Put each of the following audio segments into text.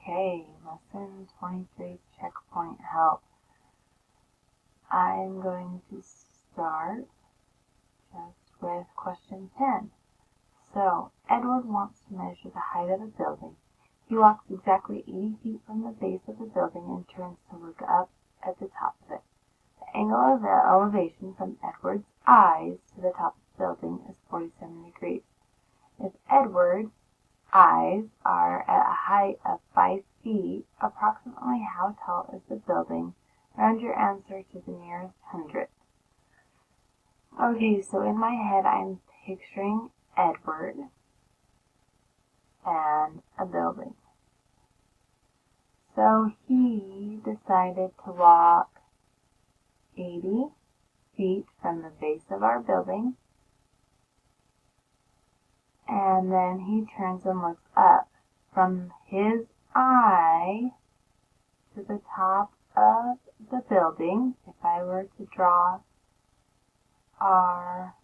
Okay, lesson 23, checkpoint help. I'm going to start just with question 10. So, Edward wants to measure the height of a building. He walks exactly 80 feet from the base of the building and turns to look up at the top of it. The angle of the elevation from Edward's eyes to the top of the building is 47 degrees. If Edward's eyes are at a height of 5 feet, approximately how tall is the building? Round your answer to the nearest hundredth. Okay, so in my head I'm picturing Edward and a building. So he decided to walk 80 feet from the base of our building, and then he turns and looks up from his eye to the top of the building. If I were to draw our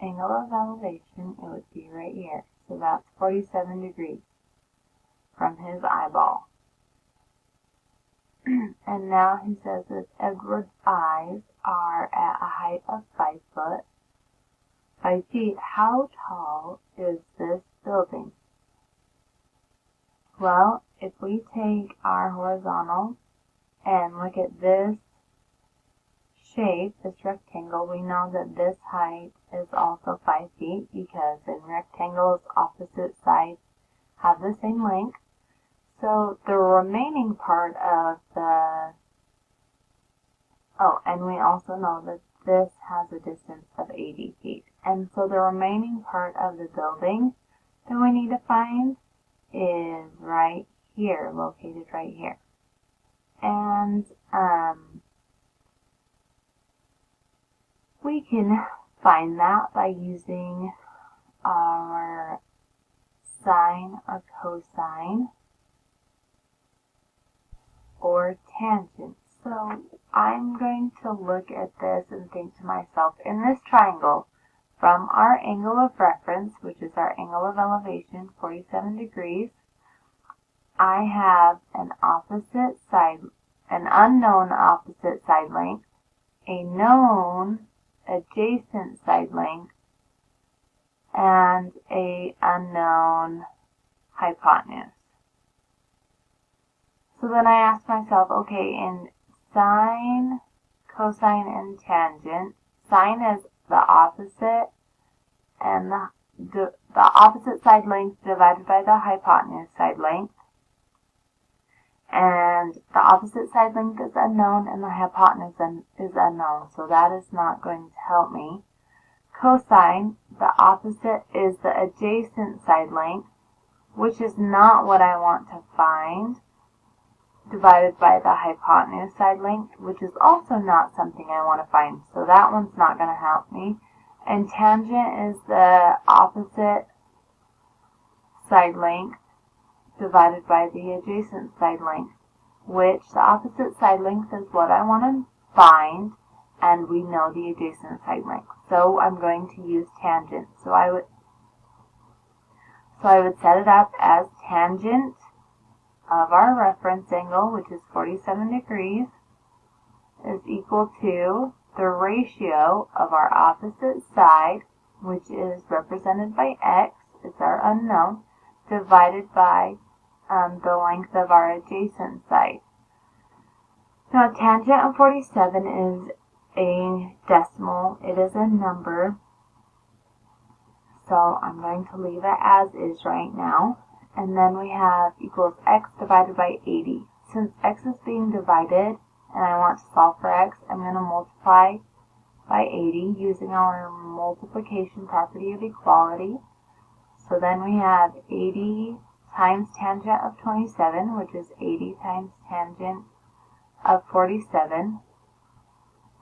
angle of elevation, it would be right here. So that's 47 degrees from his eyeball. And now he says that Edward's eyes are at a height of 5 feet. How tall is this building? Well, if we take our horizontal and look at this shape, this rectangle, we know that this height is also 5 feet because in rectangles, opposite sides have the same length. So the remaining part of and we also know that this has a distance of 80 feet. And so the remaining part of the building that we need to find is right here, located right here. And we can find that by using our sine or cosine or tangent. So I'm going to look at this and think to myself, in this triangle, from our angle of reference, which is our angle of elevation, 47 degrees, I have an unknown opposite side length, a known adjacent side length, and a unknown hypotenuse. So then I ask myself, okay, in sine, cosine, and tangent, sine is the opposite, and the opposite side length divided by the hypotenuse side length. And the opposite side length is unknown, and the hypotenuse is unknown, so that is not going to help me. Cosine, the opposite is the adjacent side length, which is not what I want to find, divided by the hypotenuse side length, which is also not something I want to find, so that one's not going to help me. And tangent is the opposite side length divided by the adjacent side length, which the opposite side length is what I want to find, and we know the adjacent side length. So I'm going to use tangent. So I would set it up as tangent of our reference angle, which is 47 degrees, is equal to the ratio of our opposite side, which is represented by x, it's our unknown, divided by the length of our adjacent side. Now, tangent of 47 is a decimal. It is a number. So I'm going to leave it as is right now. And then we have equals x divided by 80. Since x is being divided and I want to solve for x, I'm going to multiply by 80 using our multiplication property of equality. So then we have 80 times tangent of 27, which is 80 times tangent of 47,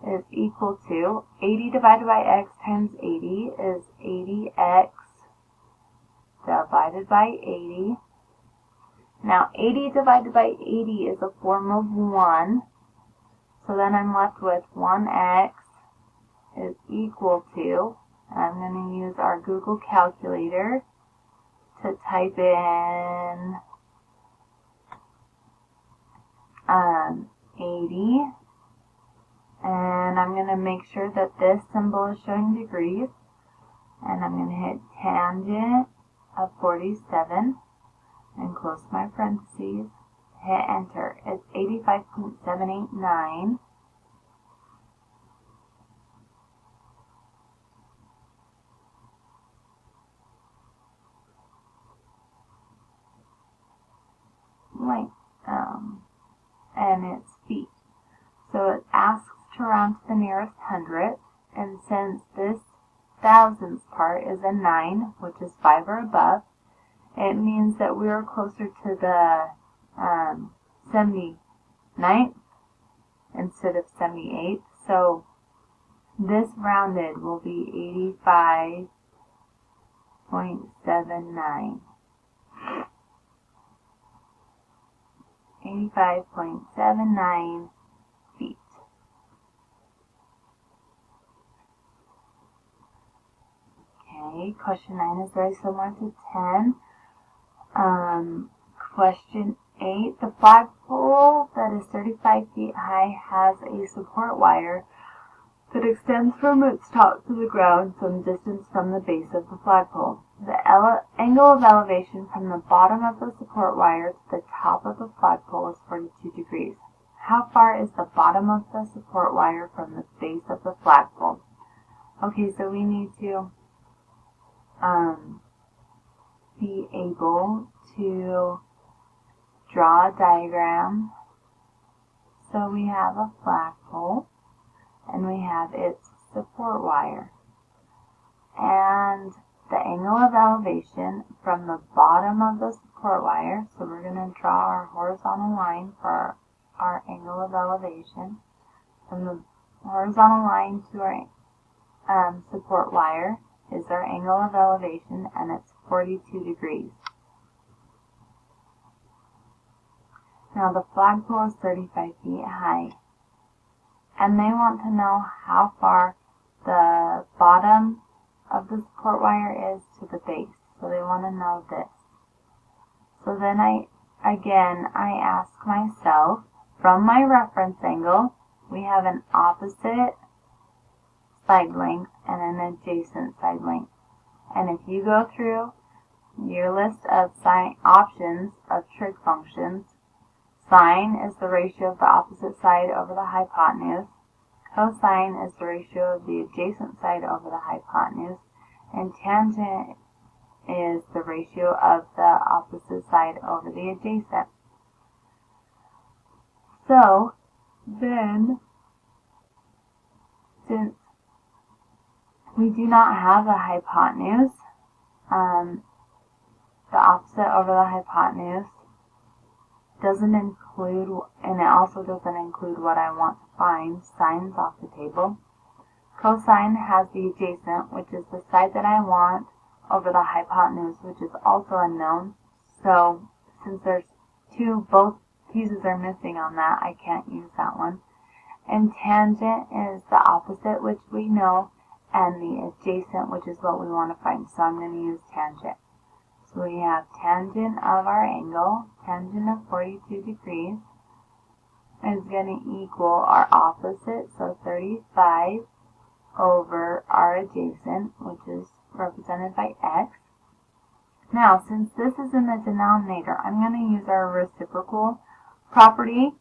is equal to 80 divided by x times 80 is 80x divided by 80. Now 80 divided by 80 is a form of 1, so then I'm left with 1x is equal to, and I'm going to use our Google calculator to to type in 80, and I'm going to make sure that this symbol is showing degrees, and I'm going to hit tangent of 47 and close my parentheses, hit enter. It's 85.789. Length, and it's feet. So it asks to round to the nearest hundredth, and since this thousandths part is a 9, which is 5 or above, it means that we are closer to the 79th instead of 78th. So this rounded will be 85.79. 85.79 feet. Okay, question 9 is very similar to 10. Question 8, the flagpole that is 35 feet high has a support wire that extends from its top to the ground some distance from the base of the flagpole. The angle of elevation from the bottom of the support wire to the top of the flagpole is 42 degrees. How far is the bottom of the support wire from the base of the flagpole? Okay, so we need to be able to draw a diagram. So we have a flagpole, and we have its support wire. And the angle of elevation from the bottom of the support wire, so we're going to draw our horizontal line for our angle of elevation. From the horizontal line to our support wire is our angle of elevation, and it's 42 degrees. Now the flagpole is 35 feet high, and they want to know how far the bottom of the support wire is to the base. So they want to know this. So then I ask myself, from my reference angle, we have an opposite side length and an adjacent side length. And if you go through your list of options of trig functions, sine is the ratio of the opposite side over the hypotenuse. Cosine is the ratio of the adjacent side over the hypotenuse. And tangent is the ratio of the opposite side over the adjacent. So then, since we do not have a hypotenuse, the opposite over the hypotenuse doesn't include, and it also doesn't include what I want to find. Sine's off the table. Cosine has the adjacent, which is the side that I want, over the hypotenuse, which is also unknown. So since there's both pieces are missing on that, I can't use that one. And tangent is the opposite, which we know, and the adjacent, which is what we want to find. So I'm going to use tangent. So we have tangent of our angle, tangent of 42 degrees, is going to equal our opposite, so 35 over our adjacent, which is represented by x. Now, since this is in the denominator, I'm going to use our reciprocal property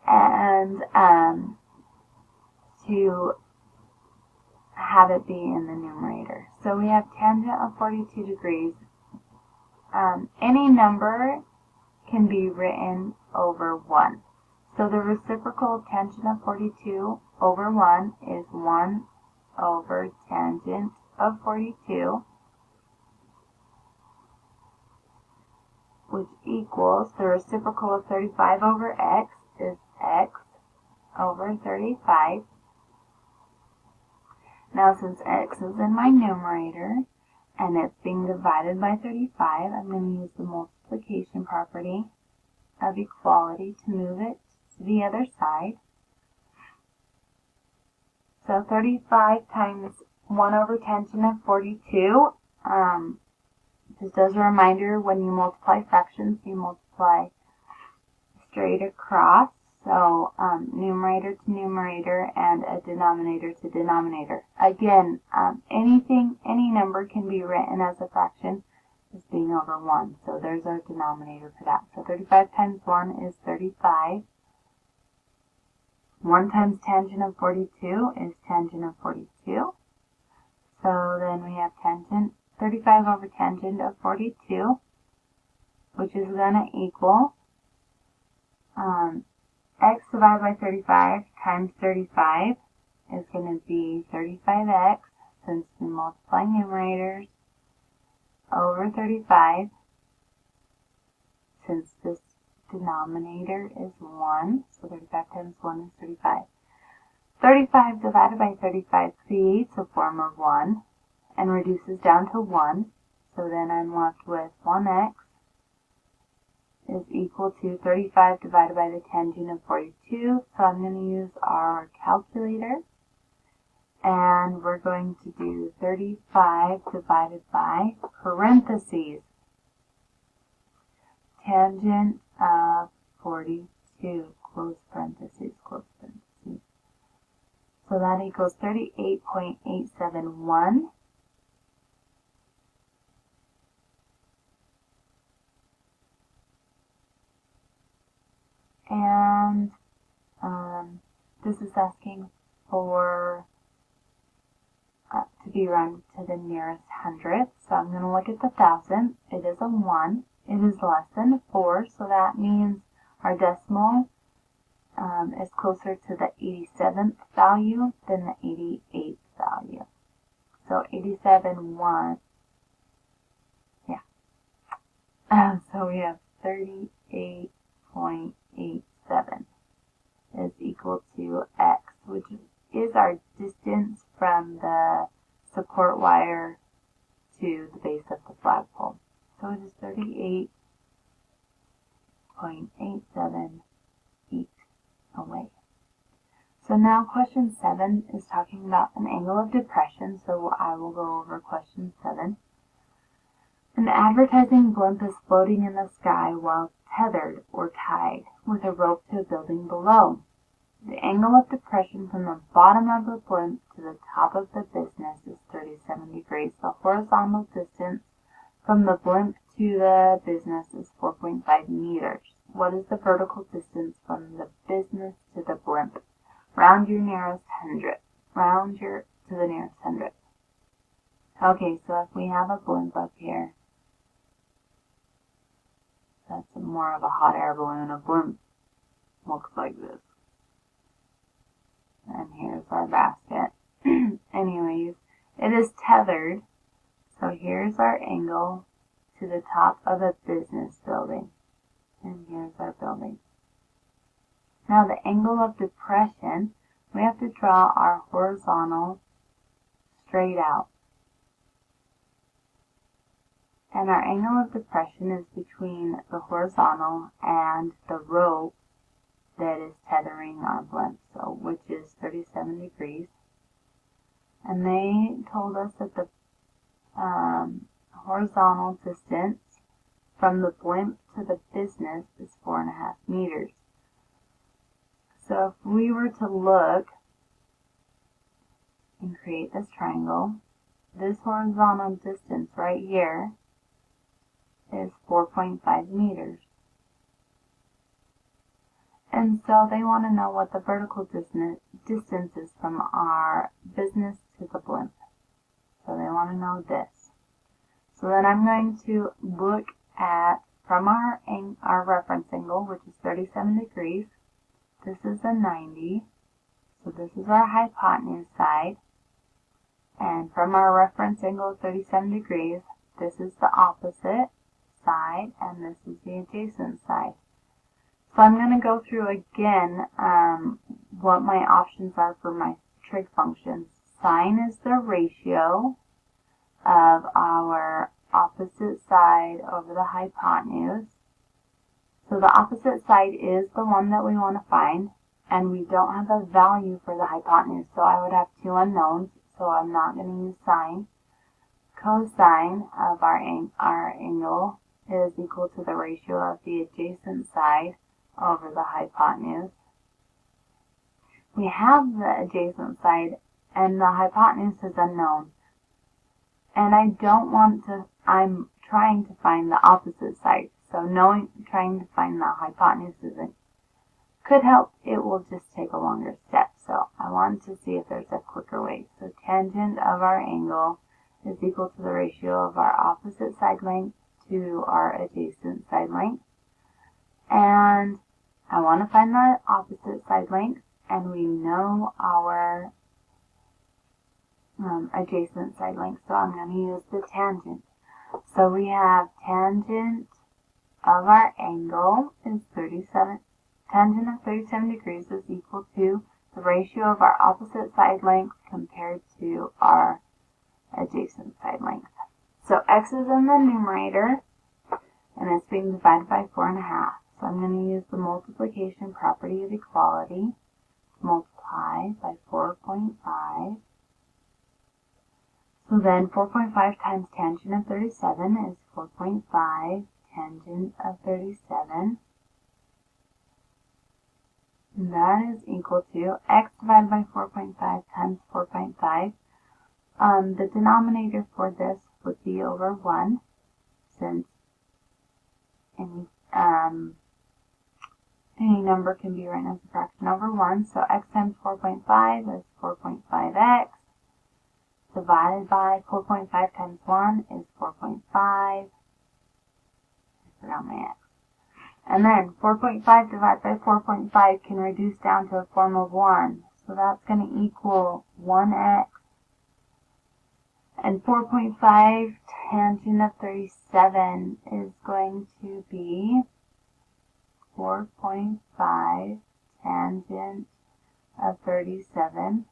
and to have it be in the numerator. So we have tangent of 42 degrees. Any number can be written over 1. So the reciprocal tangent of 42 over 1 is 1 over tangent of 42, which equals the reciprocal of 35 over x is x over 35. Now since x is in my numerator and it's being divided by 35, I'm going to use the multiplication property of equality to move it to the other side. So 35 times 1 over tangent of 42, Just as a reminder, when you multiply fractions, you multiply straight across. So numerator to numerator and a denominator to denominator. Again, any number can be written as a fraction as being over 1. So there's our denominator for that. So 35 times 1 is 35. 1 times tangent of 42 is tangent of 42. So then we have tangent 35 over tangent of 42, which is going to equal x divided by 35 times 35 is going to be 35x, since we multiply numerators, over 35, since this denominator is 1, so 35 times 1 is 35. 35 divided by 35 creates a form of 1 and reduces down to 1, so then I'm left with 1x is equal to 35 divided by the tangent of 42. So I'm going to use our calculator, and we're going to do 35 divided by parentheses tangent of 42, close parentheses, close parentheses. So that equals 38.871. And this is asking for to be rounded to the nearest hundredth. So I'm going to look at the thousand. It is a 1. It is less than 4, so that means our decimal is closer to the 87th value than the 88th value. So 87.1, yeah. So we have 38.87 is equal to x, which is our distance from the support wire to the base of the flagpole. So it is 38.87 feet away. So now question 7 is talking about an angle of depression, so I will go over question 7. An advertising blimp is floating in the sky while tethered or tied with a rope to a building below. The angle of depression from the bottom of the blimp to the top of the business is 37 degrees. The horizontal distance from the blimp to the business is 4.5 meters. What is the vertical distance from the business to the blimp? Round your nearest hundredth. Round to the nearest hundredth. Okay, so if we have a blimp up here, that's more of a hot air balloon. A blimp looks like this. And here's our basket. Anyways, it is tethered. So here's our angle to the top of a business building. And here's our building. Now the angle of depression, we have to draw our horizontal straight out. And our angle of depression is between the horizontal and the rope that is tethering our blimp, so which is 37 degrees. And they told us that the horizontal distance from the blimp to the business is 4.5 meters. So if we were to look and create this triangle, this horizontal distance right here is 4.5 meters. And so they want to know what the vertical distance is from our business to the blimp. So they want to know this. So then I'm going to look at, from our reference angle, which is 37 degrees, this is a 90. So this is our hypotenuse side. And from our reference angle of 37 degrees, this is the opposite side, and this is the adjacent side. So I'm going to go through again what my options are for my trig functions. Sine is the ratio of our opposite side over the hypotenuse. So the opposite side is the one that we want to find, and we don't have a value for the hypotenuse, so I would have two unknowns, so I'm not going to use sine. cosine of our angle is equal to the ratio of the adjacent side over the hypotenuse. We have the adjacent side and the hypotenuse is unknown. And I'm trying to find the opposite side. So trying to find the hypotenuse could help. It will just take a longer step. So I want to see if there's a quicker way. So tangent of our angle is equal to the ratio of our opposite side length to our adjacent side length. And I want to find the opposite side length, and we know our adjacent side length, so I'm going to use the tangent. So we have tangent of our angle is 37. Tangent of 37 degrees is equal to the ratio of our opposite side length compared to our adjacent side length. So x is in the numerator, and it's being divided by 4.5. So I'm going to use the multiplication property of equality to multiply by 4.5. So then 4.5 times tangent of 37 is 4.5 tangent of 37. And that is equal to x divided by 4.5 times 4.5. The denominator for this would be over 1, since any number can be written as a fraction over 1. So x times 4.5 is 4.5x. Divided by 4.5 times 1 is 4.5. I forgot my x. And then 4.5 divided by 4.5 can reduce down to a form of 1. So that's going to equal 1x. And 4.5 tangent of 37 is going to be 4.5 tangent of 37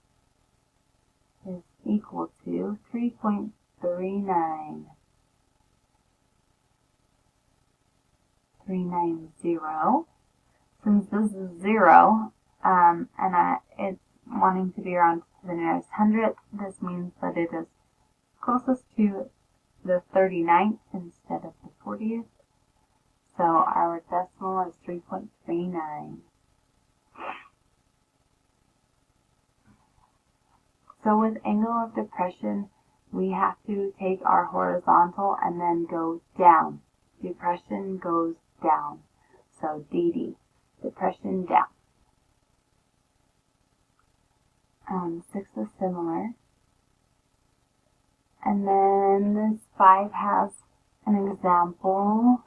is equal to 3.39. 390. Since this is 0, and it's wanting to be around to the nearest hundredth, this means that it is closest to the 39th instead of the 40th. So our decimal is 3.39. So with angle of depression, we have to take our horizontal and then go down. Depression goes down. So DD, depression down. 6 is similar. And then this 5 has an example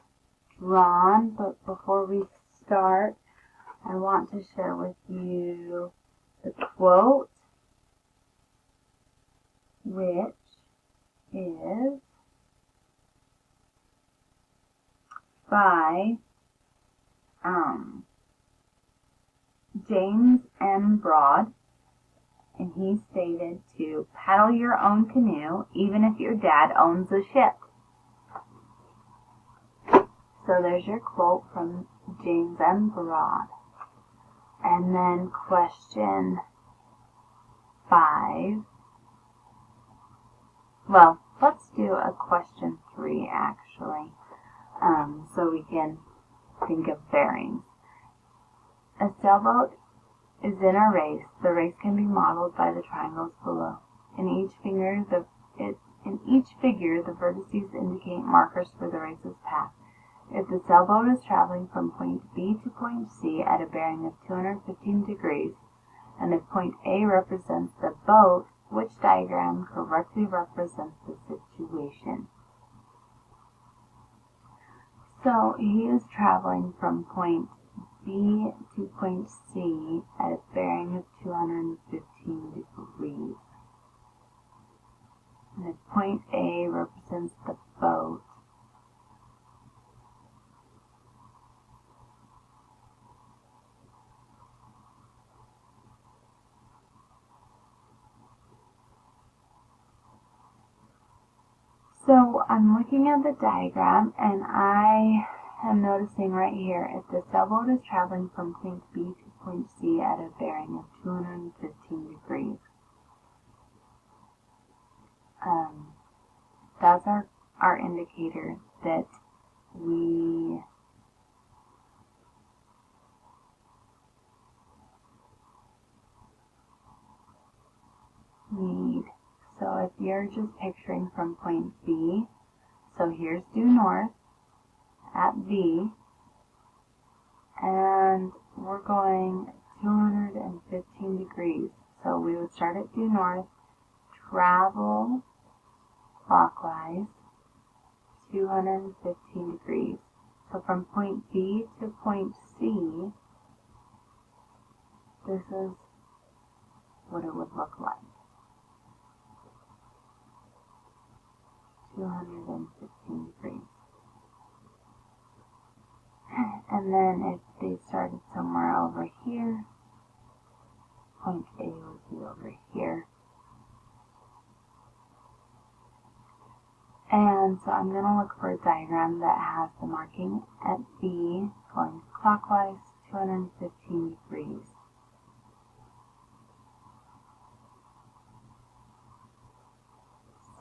drawn, but before we start, I want to share with you the quote, which is by James M. Broad, and he stated to paddle your own canoe even if your dad owns a ship. So there's your quote from James M. Broad. And then question 5. Well, let's do a question 3 actually, so we can think of bearings. A sailboat is in a race. The race can be modeled by the triangles below. In each figure, the vertices indicate markers for the race's path. If the sailboat is traveling from point B to point C at a bearing of 215 degrees, and if point A represents the boat, which diagram correctly represents the situation? So he is traveling from point B to point C at a bearing of 215 degrees. And if point A represents the boat, so I'm looking at the diagram, and I am noticing right here, if the sailboat is traveling from point B to point C at a bearing of 215 degrees, that's our indicator that we need. So if you're just picturing from point B, so here's due north at B, and we're going 215 degrees. So we would start at due north, travel clockwise 215 degrees. So from point B to point C, this is what it would look like. 215 degrees. And then if they started somewhere over here, point A would be over here. And so I'm going to look for a diagram that has the marking at B going clockwise 215 degrees.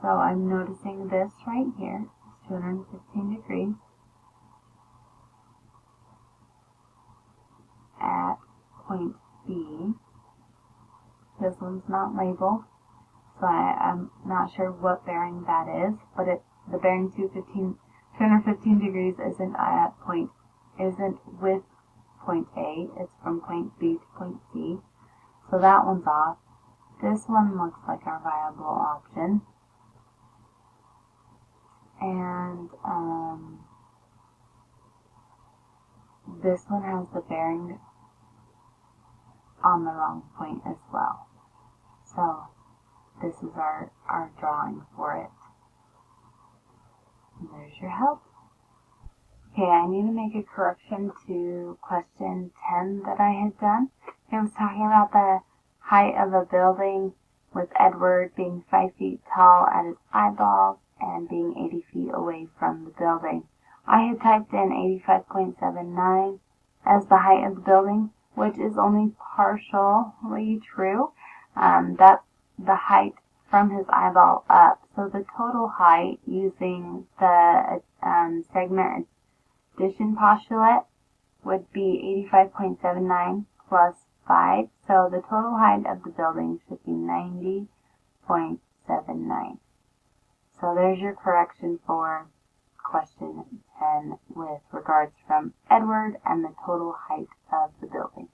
So I'm noticing this right here, 215 degrees at point B. This one's not labeled, so I'm not sure what bearing that is, but the bearing 215 degrees isn't with point A, it's from point B to point C, so that one's off. This one looks like our viable option. And this one has the bearing on the wrong point as well. So this is our drawing for it. And there's your help. Okay, I need to make a correction to question 10 that I had done. It was talking about the height of a building with Edward being 5 feet tall at his eyeballs and being 80 feet away from the building. I had typed in 85.79 as the height of the building, which is only partially true. That's the height from his eyeball up. So the total height using the segment addition postulate would be 85.79 plus 5. So the total height of the building should be 90.79. So there's your correction for question 10 with regards from Edward and the total height of the building.